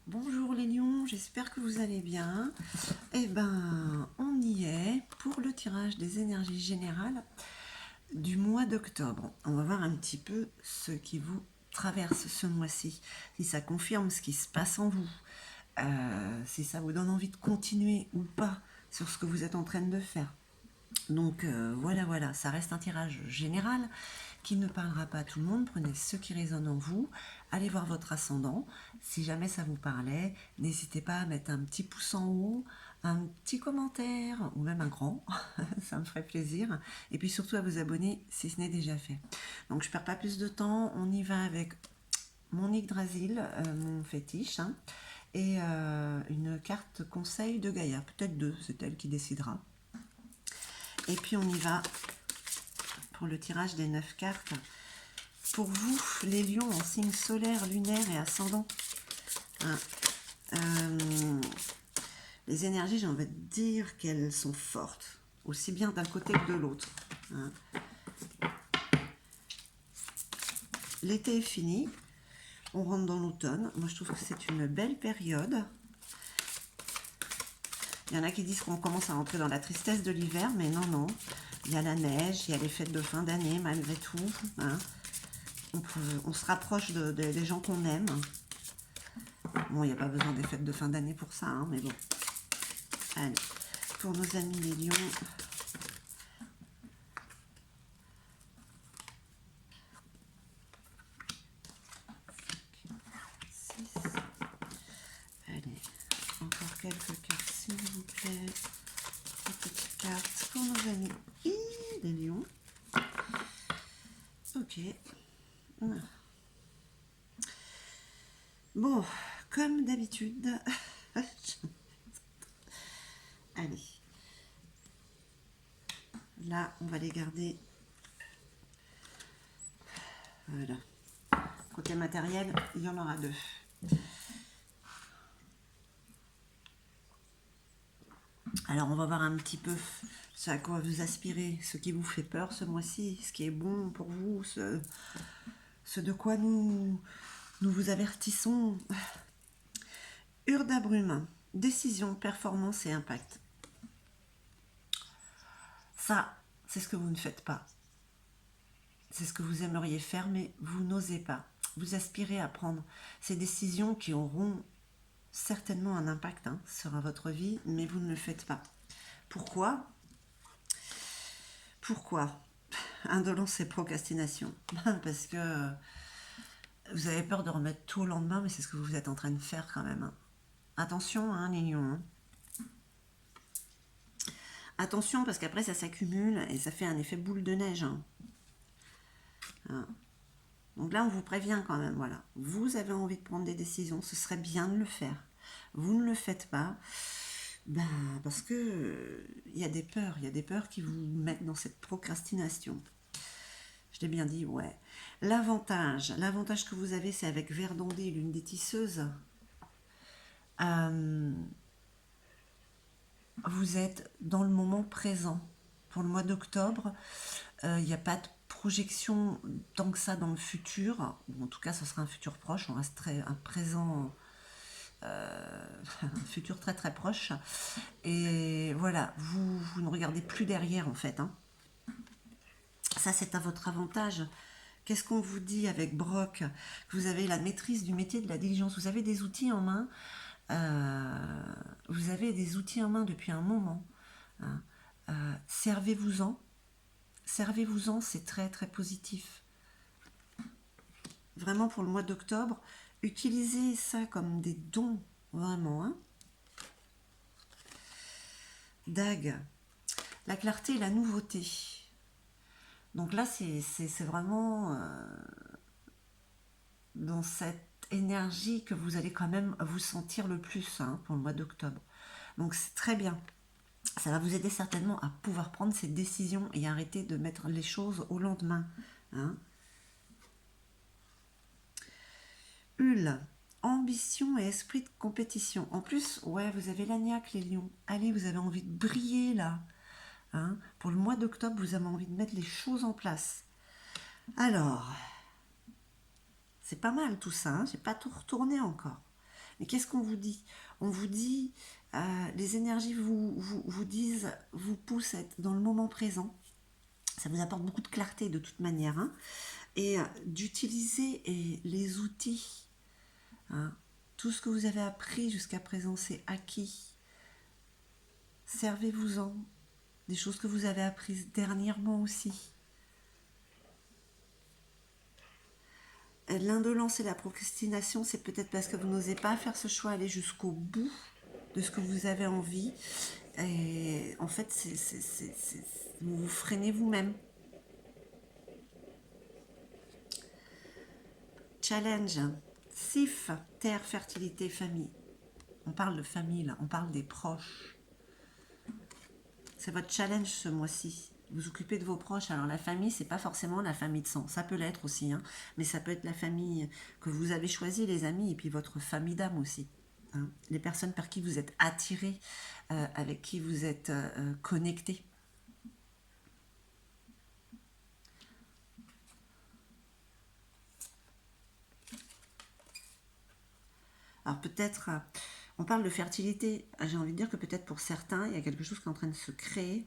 Bonjour les lions, j'espère que vous allez bien. Eh ben, on y est pour le tirage des énergies générales du mois d'octobre. On va voir un petit peu ce qui vous traverse ce mois-ci, si ça confirme ce qui se passe en vous, si ça vous donne envie de continuer ou pas sur ce que vous êtes en train de faire. Donc voilà, ça reste un tirage général qui ne parlera pas à tout le monde. Prenez ce qui résonne en vous, allez voir votre ascendant. Si jamais ça vous parlait, n'hésitez pas à mettre un petit pouce en haut, un petit commentaire ou même un grand, ça me ferait plaisir. Et puis surtout à vous abonner si ce n'est déjà fait. Donc je perds pas plus de temps, on y va avec mon Yggdrasil, mon fétiche, hein, et une carte conseil de Gaïa, peut-être deux, c'est elle qui décidera. Et puis on y va pour le tirage des 9 cartes. Pour vous, les lions en signe solaire, lunaire et ascendant, hein, les énergies, j'ai envie de dire qu'elles sont fortes, aussi bien d'un côté que de l'autre. Hein. L'été est fini, on rentre dans l'automne. Moi, je trouve que c'est une belle période. Il y en a qui disent qu'on commence à rentrer dans la tristesse de l'hiver, mais non, non. Il y a la neige, il y a les fêtes de fin d'année, malgré tout. Hein. On se rapproche des gens qu'on aime. Bon, il n'y a pas besoin des fêtes de fin d'année pour ça, hein, mais bon. Allez, pour nos amis les lions. Allez, encore quelques cartes, s'il vous plaît. Des petites cartes pour nos amis les lions. Ok. Bon, comme d'habitude. Allez. Là, on va les garder. Voilà. Côté matériel, il y en aura deux. Alors, on va voir un petit peu ce à quoi vous aspirez, ce qui vous fait peur ce mois-ci, ce qui est bon pour vous, ce de quoi nous vous avertissons. Urda Brume, décision, performance et impact. Ça, c'est ce que vous ne faites pas. C'est ce que vous aimeriez faire, mais vous n'osez pas. Vous aspirez à prendre ces décisions qui auront certainement un impact sur votre vie, mais vous ne le faites pas. Pourquoi ? Indolence et procrastination. Parce que vous avez peur de remettre tout au lendemain, mais c'est ce que vous êtes en train de faire quand même. Attention, les lions. Attention, parce qu'après, ça s'accumule et ça fait un effet boule de neige. Donc là, on vous prévient quand même, voilà. Vous avez envie de prendre des décisions, ce serait bien de le faire. Vous ne le faites pas, parce que il y a des peurs qui vous mettent dans cette procrastination. Je l'ai bien dit, ouais. L'avantage que vous avez, c'est avec Verdondé, l'une des tisseuses. Vous êtes dans le moment présent. Pour le mois d'octobre, il n'y a pas de projection tant que ça dans le futur. En tout cas, ce sera un futur proche. On resterait un présent, un futur très très proche. Et voilà, vous ne regardez plus derrière en fait. Ça, c'est à votre avantage. Qu'est-ce qu'on vous dit avec Brock ? Vous avez la maîtrise du métier de la diligence. Vous avez des outils en main. Vous avez des outils en main depuis un moment. Servez-vous-en. Servez-vous-en, c'est très très positif. Vraiment pour le mois d'octobre, utilisez ça comme des dons, vraiment. Dague, la clarté et la nouveauté. Donc là, c'est vraiment dans cette énergie que vous allez quand même vous sentir le plus pour le mois d'octobre. Donc c'est très bien. Ça va vous aider certainement à pouvoir prendre ces décisions et arrêter de mettre les choses au lendemain. Hul, ambition et esprit de compétition. En plus, ouais, vous avez l'agnac, les lions. Allez, vous avez envie de briller là. Pour le mois d'octobre, vous avez envie de mettre les choses en place. Alors, c'est pas mal tout ça, j'ai pas tout retourné encore. Mais qu'est-ce qu'on vous dit? On vous dit, les énergies vous disent, vous poussent à être dans le moment présent. Ça vous apporte beaucoup de clarté de toute manière, hein, et d'utiliser les outils. Hein. Tout ce que vous avez appris jusqu'à présent, c'est acquis. Servez-vous-en. Des choses que vous avez apprises dernièrement aussi. L'indolence et la procrastination, c'est peut-être parce que vous n'osez pas faire ce choix, aller jusqu'au bout de ce que vous avez envie. Et en fait, vous vous freinez vous-même. Challenge. SIF, terre, fertilité, famille. On parle de famille là, on parle des proches. C'est votre challenge ce mois-ci. Vous occupez de vos proches. Alors la famille, c'est pas forcément la famille de sang. Ça peut l'être aussi, hein, mais ça peut être la famille que vous avez choisie, les amis, et puis votre famille d'âme aussi. Hein. Les personnes par qui vous êtes attirés, avec qui vous êtes connectés. Alors peut-être, on parle de fertilité. J'ai envie de dire que peut-être pour certains, il y a quelque chose qui est en train de se créer.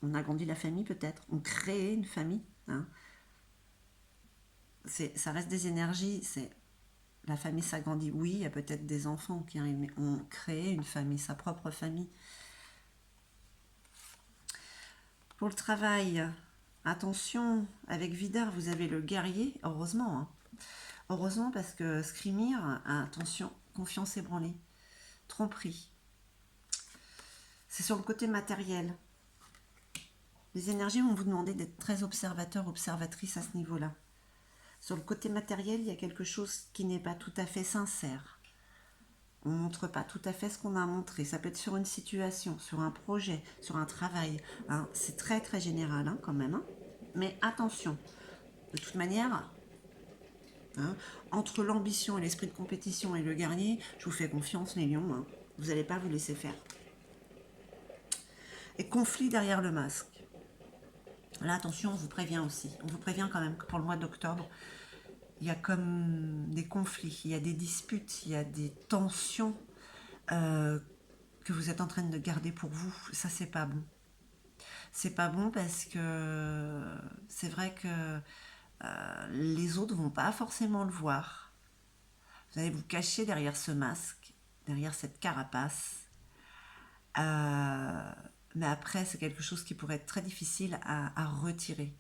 On agrandit la famille peut-être. On crée une famille. Hein. Ça reste des énergies. La famille s'agrandit. Oui, il y a peut-être des enfants qui arrivent, mais on crée une famille, sa propre famille. Pour le travail, attention, avec Vidar, vous avez le guerrier, heureusement. Hein. Heureusement parce que Skrimir, attention, confiance ébranlée, tromperie. C'est sur le côté matériel. Les énergies vont vous demander d'être très observateur, observatrice à ce niveau-là. Sur le côté matériel, il y a quelque chose qui n'est pas tout à fait sincère. On ne montre pas tout à fait ce qu'on a montré. Ça peut être sur une situation, sur un projet, sur un travail. Hein. C'est très très général hein, quand même. Hein. Mais attention, de toute manière, hein, entre l'ambition et l'esprit de compétition et le guerrier, je vous fais confiance les lions. Hein. Vous n'allez pas vous laisser faire. Et conflit derrière le masque. Là, attention, on vous prévient aussi. On vous prévient quand même que pour le mois d'octobre, il y a comme des conflits, il y a des disputes, il y a des tensions que vous êtes en train de garder pour vous. Ça, c'est pas bon. C'est pas bon parce que c'est vrai que les autres vont pas forcément le voir. Vous allez vous cacher derrière ce masque, derrière cette carapace. Mais après, c'est quelque chose qui pourrait être très difficile à retirer.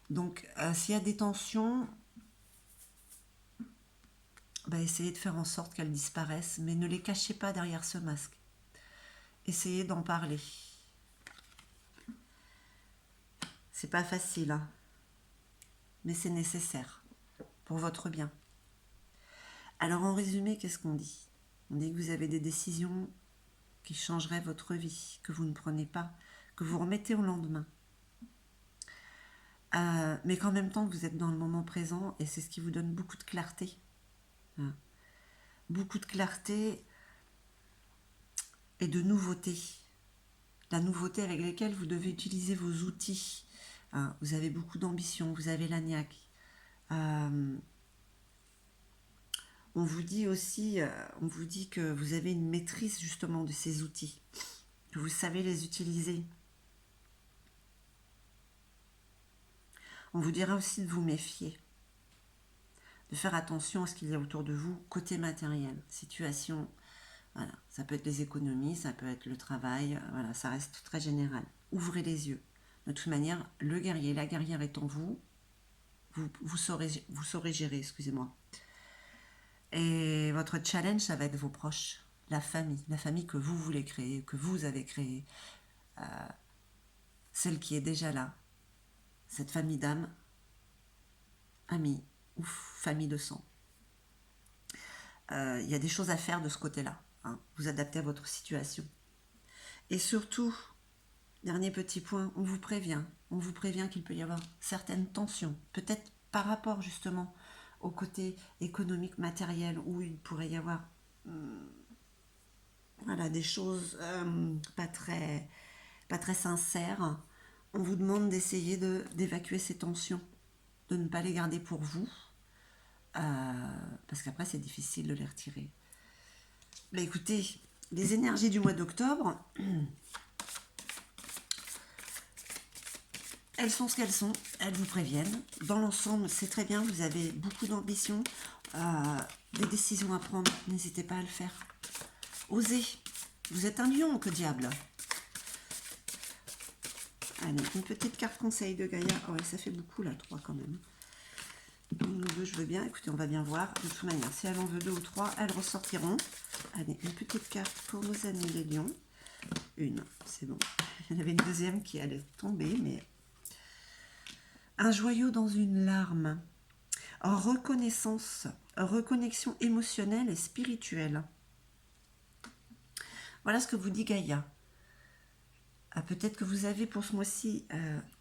Donc, s'il y a des tensions, essayez de faire en sorte qu'elles disparaissent, mais ne les cachez pas derrière ce masque. Essayez d'en parler. C'est pas facile, hein, mais c'est nécessaire pour votre bien. Alors en résumé, qu'est-ce qu'on dit? On dit que vous avez des décisions qui changeraient votre vie, que vous ne prenez pas, que vous remettez au lendemain. Mais qu'en même temps, vous êtes dans le moment présent et c'est ce qui vous donne beaucoup de clarté. Hein. Beaucoup de clarté et de nouveauté. La nouveauté avec laquelle vous devez utiliser vos outils. Hein. Vous avez beaucoup d'ambition, vous avez la niaque. On vous dit aussi, on vous dit que vous avez une maîtrise justement de ces outils, que vous savez les utiliser. On vous dira aussi de vous méfier, de faire attention à ce qu'il y a autour de vous, côté matériel, situation, voilà, ça peut être les économies, ça peut être le travail, voilà, ça reste très général. Ouvrez les yeux. De toute manière, le guerrier, la guerrière est en vous, vous saurez gérer, excusez-moi. Et votre challenge, ça va être vos proches, la famille que vous voulez créer, que vous avez créée, celle qui est déjà là, cette famille d'âme, amis ou famille de sang. Il y a des choses à faire de ce côté-là, hein, vous adaptez à votre situation. Et surtout, dernier petit point, on vous prévient qu'il peut y avoir certaines tensions, peut-être par rapport justement au côté économique, matériel, où il pourrait y avoir des choses pas très sincères. On vous demande d'essayer d'évacuer ces tensions, de ne pas les garder pour vous, parce qu'après c'est difficile de les retirer. Bah écoutez, les énergies du mois d'octobre, elles sont ce qu'elles sont, elles vous préviennent. Dans l'ensemble, c'est très bien, vous avez beaucoup d'ambition, des décisions à prendre, n'hésitez pas à le faire. Osez, vous êtes un lion, que diable. Allez, une petite carte conseil de Gaïa. Oh ouais, ça fait beaucoup là, 3 quand même. Une ou deux, je veux bien. Écoutez, on va bien voir. De toute manière, si elle en veut 2 ou 3, elles ressortiront. Allez, une petite carte pour nos amis les lions. Une, c'est bon. Il y en avait une deuxième qui allait tomber, mais... Un joyau dans une larme. Reconnaissance, reconnexion émotionnelle et spirituelle. Voilà ce que vous dit Gaïa. Peut-être que vous avez pour ce mois-ci,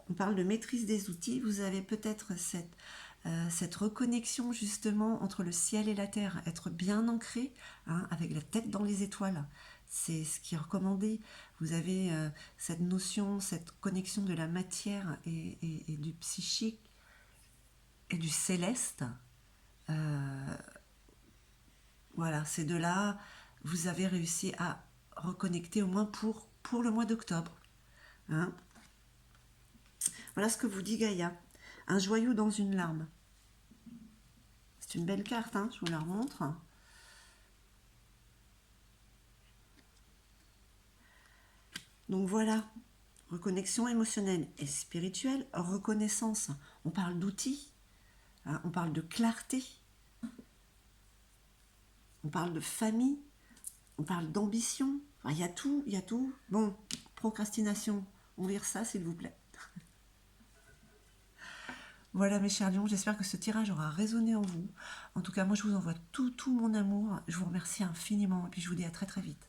on parle de maîtrise des outils, vous avez peut-être cette reconnexion justement entre le ciel et la terre, être bien ancré, hein, avec la tête dans les étoiles. C'est ce qui est recommandé. Vous avez cette notion, cette connexion de la matière et du psychique et du céleste. Voilà, ces deux-là, vous avez réussi à reconnecter au moins pour le mois d'octobre. Hein. Voilà ce que vous dit Gaïa. Un joyau dans une larme. C'est une belle carte, hein, je vous la remontre. Donc voilà, reconnexion émotionnelle et spirituelle, reconnaissance. On parle d'outils, hein, on parle de clarté, on parle de famille, on parle d'ambition. Enfin, il y a tout, il y a tout. Bon, procrastination, on vire ça s'il vous plaît. Voilà mes chers lions, j'espère que ce tirage aura résonné en vous. En tout cas, moi je vous envoie tout mon amour. Je vous remercie infiniment et puis je vous dis à très très vite.